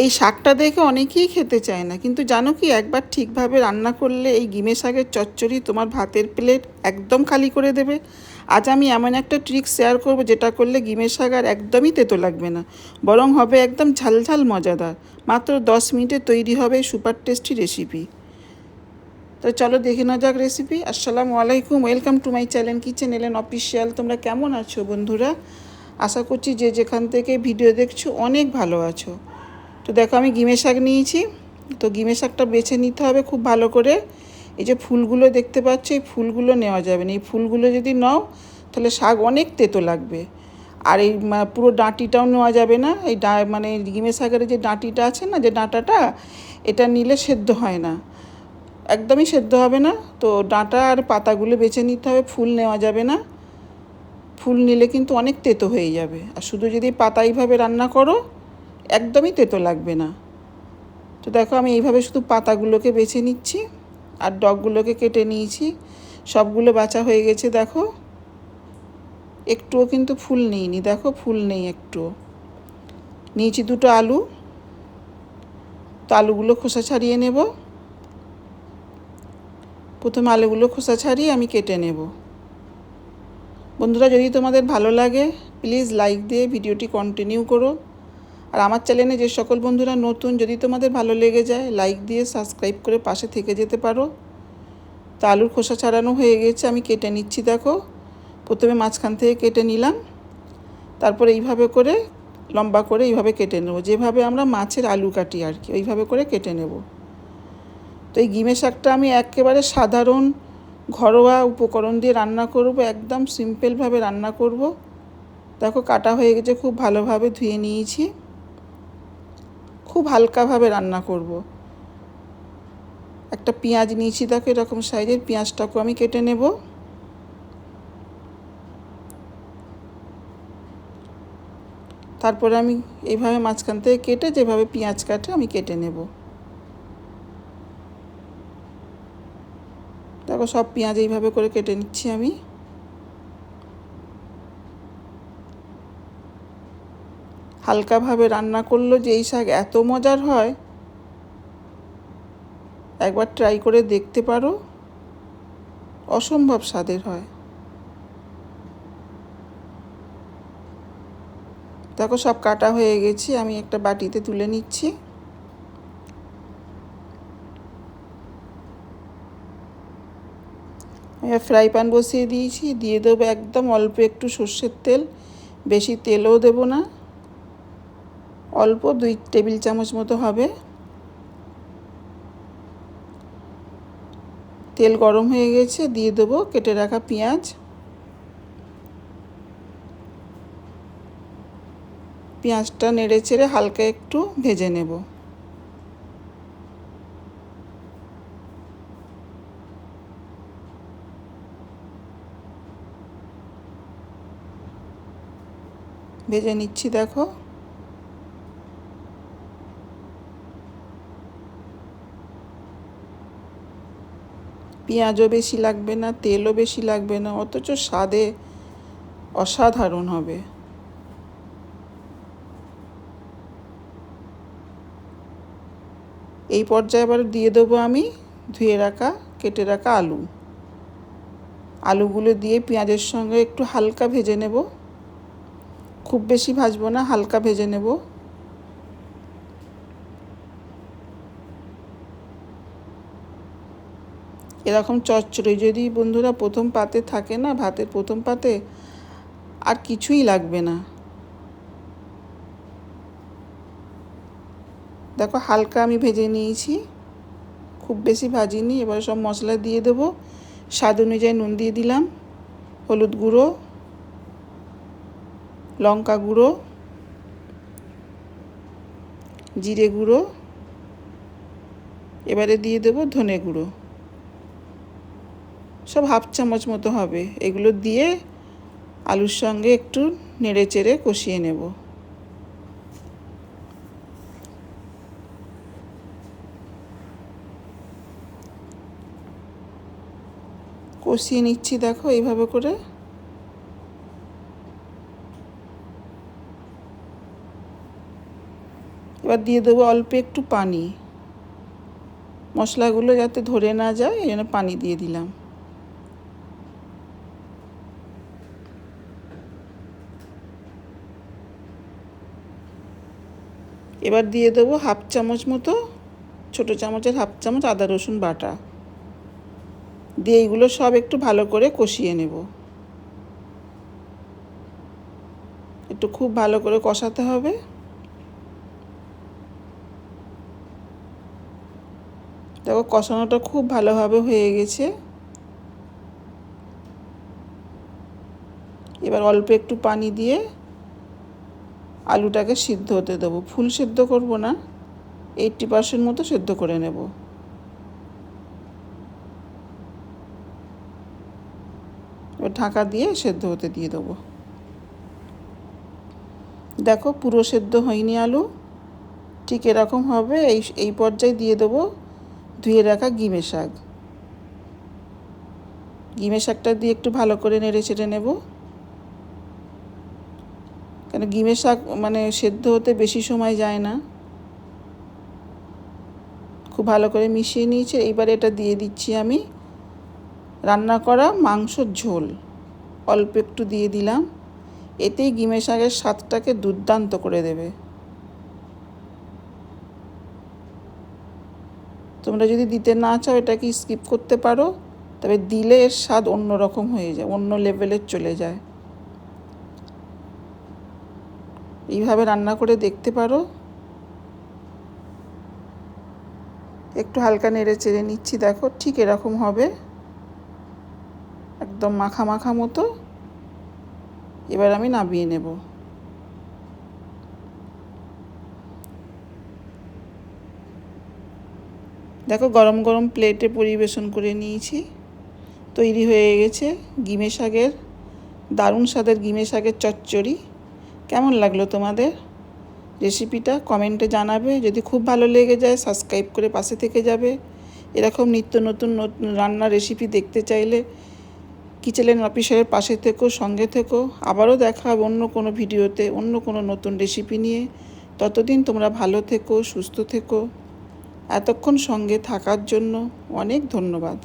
এই শাকটা দেখে অনেকেই খেতে চায় না, কিন্তু জানো কি, একবার ঠিকভাবে রান্না করলে এই গিমে শাকের চচ্চড়ি তোমার ভাতের প্লেট একদম খালি করে দেবে। আজ আমি এমন একটা ট্রিক শেয়ার করব, যেটা করলে গিমে শাক আর একদমই তেতো লাগবে না, বরং হবে একদম ঝালঝাল মজাদার। মাত্র 10 মিনিটে তৈরি হবে সুপার টেস্টি রেসিপি। তো চলো দেখে নেওয়া যাক রেসিপি। আসসালামু আলাইকুম, welcome to my channel kitchen এলেন অফিসিয়াল। তোমরা কেমন আছো বন্ধুরা? আশা করছি যে যেখান থেকে ভিডিও দেখছো অনেক ভালো আছো। তো দেখো, আমি গিমে শাক নিয়েছি। তো গিমে শাকটা বেছে নিতে হবে খুব ভালো করে। এই যে ফুলগুলো দেখতে পাচ্ছ, এই ফুলগুলো নেওয়া যাবে না। এই ফুলগুলো যদি নাও তাহলে শাক অনেক তেতো লাগবে। আর এই পুরো ডাঁটিটাও নেওয়া যাবে না। এই মানে গিমে শাকের যে ডাঁটিটা আছে না, যে ডাঁটাটা, এটা নিলে সেদ্ধ হয় না, একদমই সেদ্ধ হবে না। তো ডাঁটা আর পাতাগুলো বেছে নিতে হবে, ফুল নেওয়া যাবে না। ফুল নিলে কিন্তু অনেক তেতো হয়ে যাবে। আর শুধু যদি পাতা এইভাবে রান্না করো একদমই তেতো লাগবে না। তো দেখো, আমি এইভাবে শুধু পাতাগুলোকে বেছে নিচ্ছি আর ডগগুলোকে কেটে নিয়েছি। সবগুলো বাছা হয়ে গেছে। দেখো, একটুও কিন্তু ফুল নেইনি, দেখো ফুল নেই একটুও। নিয়েছি দুটো আলু। তো আলুগুলো খোসা ছাড়িয়ে নেব। প্রথমে আলুগুলো খোসা ছাড়িয়ে আমি কেটে নেব। বন্ধুরা, যদি তোমাদের ভালো লাগে প্লিজ লাইক দিয়ে ভিডিওটি কন্টিনিউ করো। আর আমার চ্যানেলে যে সকল বন্ধুরা নতুন, যদি তোমাদের ভালো লেগে যায় লাইক দিয়ে সাবস্ক্রাইব করে পাশে থেকে যেতে পারো। তো আলুর খোসা ছাড়ানো হয়ে গেছে, আমি কেটে নিচ্ছি। দেখো, প্রথমে মাঝখান থেকে কেটে নিলাম, তারপরে এইভাবে করে লম্বা করে এইভাবে কেটে নেব, যেভাবে আমরা মাছের আলু কাটি আর কি, ওইভাবে করে কেটে নেব। তো এই গিমে শাকটা আমি একেবারে সাধারণ ঘরোয়া উপকরণ দিয়ে রান্না করব, একদম সিম্পলভাবে রান্না করব। দেখো, কাটা হয়ে গেছে, খুব ভালোভাবে ধুয়ে নিয়েছি। খুব হালকাভাবে রান্না করব। একটা পেঁয়াজ নিয়েছি, দেখো এরকম সাইজের পেঁয়াজটাকেও আমি কেটে নেব। তারপরে আমি এইভাবে মাঝখান থেকে কেটে, যেভাবে পেঁয়াজ কাটে আমি কেটে নেব। দেখো, সব পেঁয়াজ এইভাবে করে কেটে নিচ্ছি আমি। হালকাভাবে রান্না করলে যে এই শাক এত মজার হয়, একবার ট্রাই করে দেখতে পারো, অসম্ভব স্বাদের হয়। দেখো, সব কাটা হয়ে গেছে, আমি একটা বাটিতে তুলে নিচ্ছি। আমি ফ্রাই প্যান বসিয়ে দিয়েছি, দিয়ে দেবো একদম অল্প একটু সর্ষের তেল, বেশি তেলও দেবো না, অল্প 2 টেবিল চামচ মতো হবে। তেল গরম হয়ে গেছে, দিয়ে দেবো কেটে রাখা পেঁয়াজ। পেঁয়াজটা নেড়ে চেড়ে হালকা একটু ভেজে নেব। ভেজে নিচ্ছি। দেখো, পেঁয়াজও বেশি লাগবে না, তেলও বেশি লাগবে না, অথচ স্বাদে অসাধারণ হবে। এই পর্যায়ে আবার দিয়ে দেবো আমি ধুয়ে রাখা কেটে রাখা আলু। আলুগুলো দিয়ে পেঁয়াজের সঙ্গে একটু হালকা ভেজে নেব, খুব বেশি ভাজবো না, হালকা ভেজে নেব। এরকম চচ্চড়ি যদি বন্ধুরা প্রথম পাতে থাকে না, ভাতের প্রথম পাতে, আর কিছুই লাগবে না। দেখো, হালকা আমি ভেজে নিয়েছি, খুব বেশি ভাজিনি। এবার সব মশলা দিয়ে দেবো। স্বাদ অনুযায়ী নুন দিয়ে দিলাম, হলুদ গুঁড়ো, লঙ্কা গুঁড়ো, জিরে গুঁড়ো, এবারে দিয়ে দেবো ধনে গুঁড়ো, সব হাফ চামচ মতো হবে। এগুলো দিয়ে আলুর সঙ্গে একটু নেড়ে চেড়ে কষিয়ে নেব। কষিয়ে নিচ্ছি, দেখো এইভাবে করে। এবার দিয়ে দেবো অল্প একটু পানি, মশলাগুলো যাতে ধরে না যায় এই জন্য পানি দিয়ে দিলাম। এবার দিয়ে দেবো হাফ চামচ মতো, ছোটো চামচের হাফ চামচ আদা রসুন বাটা দিয়ে এইগুলো সব একটু ভালো করে কষিয়ে নেব। একটু খুব ভালো করে কষাতে হবে। দেখো কষানোটা খুব ভালোভাবে হয়ে গেছে। এবার অল্প একটু পানি দিয়ে আলুটাকে সিদ্ধ হতে দেবো। ফুল সিদ্ধ করব না, 80% মতো সিদ্ধ করে নেব। এবার ঢাকা দিয়ে সেদ্ধ হতে দিয়ে দেবো। দেখো পুরো সেদ্ধ হয়নি আলু, ঠিক এরকম হবে। এই পর্যায়ে দিয়ে দেবো ধুয়ে রাখা গিমে শাক। গিমে শাকটা দিয়ে একটু ভালো করে নেড়ে চেড়ে নেব, কেন গিমে শাক মানে সেদ্ধ হতে বেশি সময় যায় না। খুব ভালো করে মিশিয়ে নিয়েছি। এইবার এটা দিয়ে দিচ্ছি আমি রান্না করা মাংসর ঝোল, অল্প একটু দিয়ে দিলাম। এতেই গিমে শাকের স্বাদটাকে দুর্দান্ত করে দেবে। তোমরা যদি দিতে না চাও এটাকে স্কিপ করতে পারো, তবে দিলে এর স্বাদ অন্য রকম হয়ে যায়, অন্য লেভেলের চলে যায়। এইভাবে রান্না করে দেখতে পারো। একটু হালকা নেড়ে চেড়ে নিচ্ছি, দেখো ঠিক এরকম হবে, একদম মাখা মাখা মতো। এবার আমি নামিয়ে নেব। দেখো গরম গরম প্লেটে পরিবেশন করে নিয়েছি। তৈরি হয়ে গেছে গিমে শাকের, দারুণ স্বাদের গিমে শাকের চচ্চড়ি। কেমন লাগলো তোমাদের রেসিপিটা কমেন্টে জানাবে। যদি খুব ভালো লেগে যায় সাবস্ক্রাইব করে পাশে থেকে যাবে। এরকম নিত্য নতুন রান্নার রেসিপি দেখতে চাইলে কিচেন অফিসারের পাশে থেকো, সঙ্গে থেকো। আবারও দেখা হবে অন্য কোনো ভিডিওতে অন্য কোনো নতুন রেসিপি নিয়ে। ততদিন তোমরা ভালো থেকো, সুস্থ থেকো। এতক্ষণ সঙ্গে থাকার জন্য অনেক ধন্যবাদ।